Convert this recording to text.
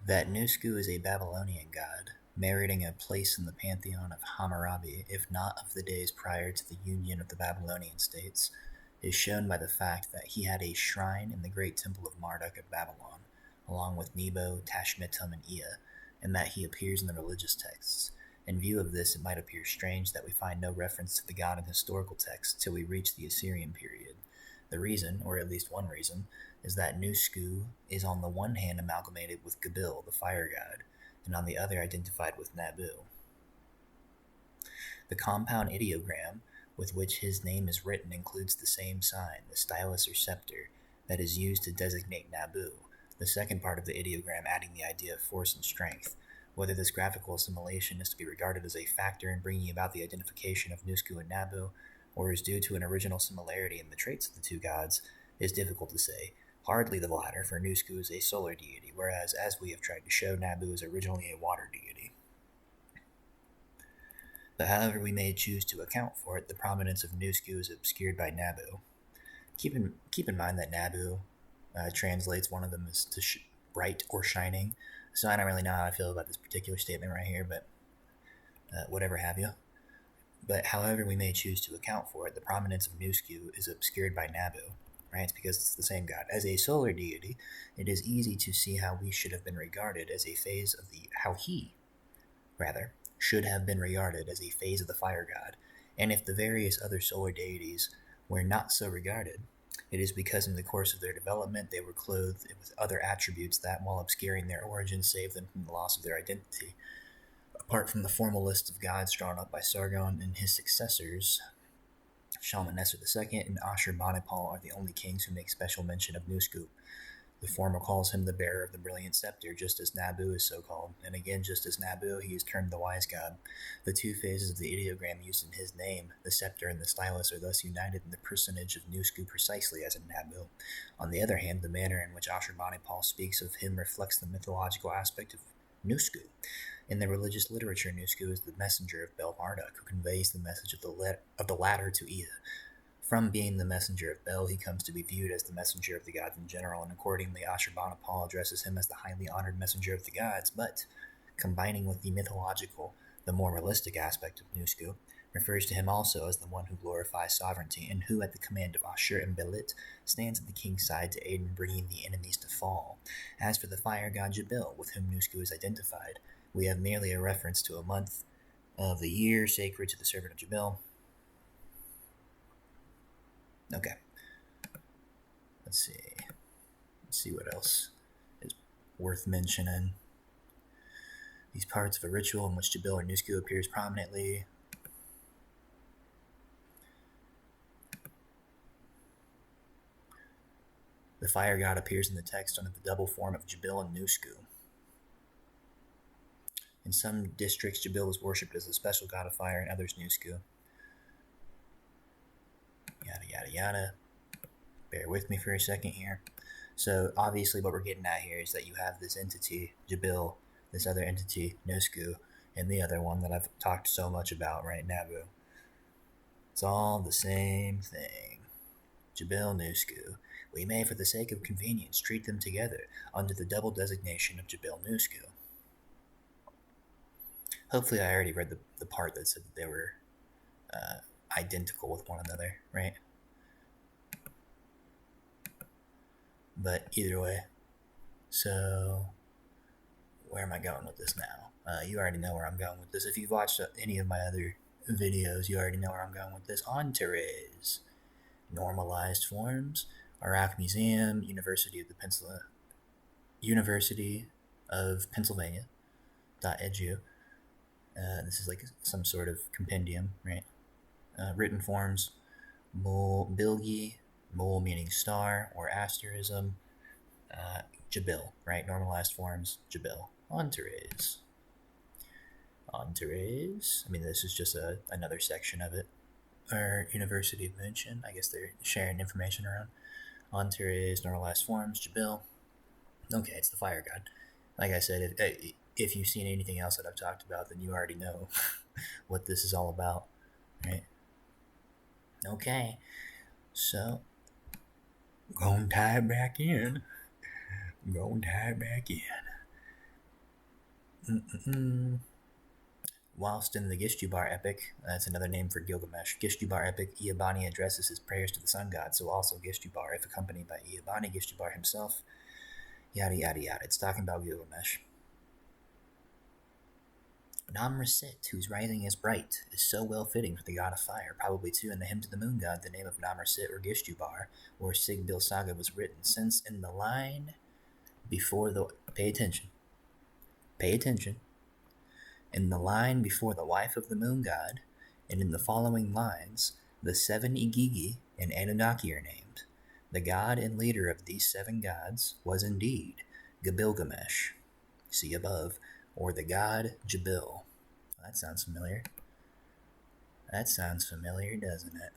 that Nusku is a Babylonian god, meriting a place in the pantheon of Hammurabi, if not of the days prior to the union of the Babylonian states, is shown by the fact that he had a shrine in the great temple of Marduk at Babylon, along with Nebo, Tashmitum, and Ea, and that he appears in the religious texts. In view of this, it might appear strange that we find no reference to the god in historical texts till we reach the Assyrian period. The reason, or at least one reason, is that Nusku is on the one hand amalgamated with Gabil, the fire god, and on the other identified with Nabu. The compound ideogram with which his name is written includes the same sign, the stylus or scepter, that is used to designate Nabu, the second part of the ideogram adding the idea of force and strength. Whether this graphical assimilation is to be regarded as a factor in bringing about the identification of Nusku and Nabu, or is due to an original similarity in the traits of the two gods, is difficult to say. Hardly the latter, for Nusku is a solar deity, whereas, as we have tried to show, Nabu is originally a water deity. But however we may choose to account for it, the prominence of Nusku is obscured by Nabu. Keep in mind that Nabu translates one of them as to bright or shining, so I don't really know how I feel about this particular statement right here, but whatever have you. But however we may choose to account for it, the prominence of Nusku is obscured by Nabu, right? It's because it's the same god. As a solar deity, it is easy to see how we should have been regarded as a phase of the, how he, rather, should have been regarded as a phase of the fire god. And if the various other solar deities were not so regarded, it is because in the course of their development they were clothed with other attributes that, while obscuring their origin, saved them from the loss of their identity. Apart from the formal list of gods drawn up by Sargon and his successors, Shalmaneser II and Ashurbanipal are the only kings who make special mention of Nusku. The former calls him the bearer of the brilliant scepter, just as Nabu is so called, and again, just as Nabu, he is termed the wise god. The two phases of the ideogram used in his name, the scepter and the stylus, are thus united in the personage of Nusku precisely as in Nabu. On the other hand, the manner in which Ashurbanipal speaks of him reflects the mythological aspect of Nusku. In the religious literature, Nusku is the messenger of Bel Marduk, who conveys the message of the latter to Ea. From being the messenger of Bel, he comes to be viewed as the messenger of the gods in general, and accordingly Ashurbanipal addresses him as the highly honored messenger of the gods, but, combining with the mythological, the more realistic aspect of Nusku, refers to him also as the one who glorifies sovereignty, and who, at the command of Ashur and Belit, stands at the king's side to aid in bringing the enemies to fall. As for the fire god Jabil, with whom Nusku is identified, we have merely a reference to a month of the year sacred to the servant of Jabil. Okay. Let's see what else is worth mentioning. These parts of a ritual in which Jabil or Nusku appears prominently. The fire god appears in the text under the double form of Jabil and Nusku. In some districts, Jabil is worshipped as a special god of fire, and others Nusku. Yada, yada, yada. Bear with me for a second here. So, obviously, what we're getting at here is that you have this entity, Jabil, this other entity, Nusku, and the other one that I've talked so much about, right, Nabu. It's all the same thing. Jabil, Nusku. We may, for the sake of convenience, treat them together under the double designation of Jabil Nusku. Hopefully I already read the part that said that they were identical with one another, right? But either way, so where am I going with this now? You already know where I'm going with this. If you've watched any of my other videos, you already know where I'm going with this. Antares, normalized forms, Iraq Museum, University of Pennsylvania .edu. This is like some sort of compendium, right? Written forms, Bilgi, Mul meaning star or asterism, Jabil, right? Normalized forms, Jabil. Antares. I mean, this is just another section of it. Or University of München. I guess they're sharing information around. Antares, normalized forms, Jabil. Okay, it's the fire god. Like I said, if you've seen anything else that I've talked about, then you already know what this is all about, right? Okay, so gonna tie it back in. Mm-mm-mm. Whilst in the Gishtubar epic, that's another name for Gilgamesh, Gishtubar epic, Eabani addresses his prayers to the sun god, so also Gishtubar, if accompanied by Eabani, Gishtubar himself, yada yada yada. It's talking about Gilgamesh. Namrasit, whose rising is bright, is so well fitting for the god of fire. Probably too in the hymn to the moon god, the name of Namrasit or Gishtubar or Sigbil Saga was written, since in the line before the pay attention, in the line before the wife of the moon god, and in the following lines, the 7 Igigi and Anunnaki are named. The god and leader of these 7 gods was indeed Gabilgamesh, see above, or the god Jabil. That sounds familiar. That sounds familiar, doesn't it?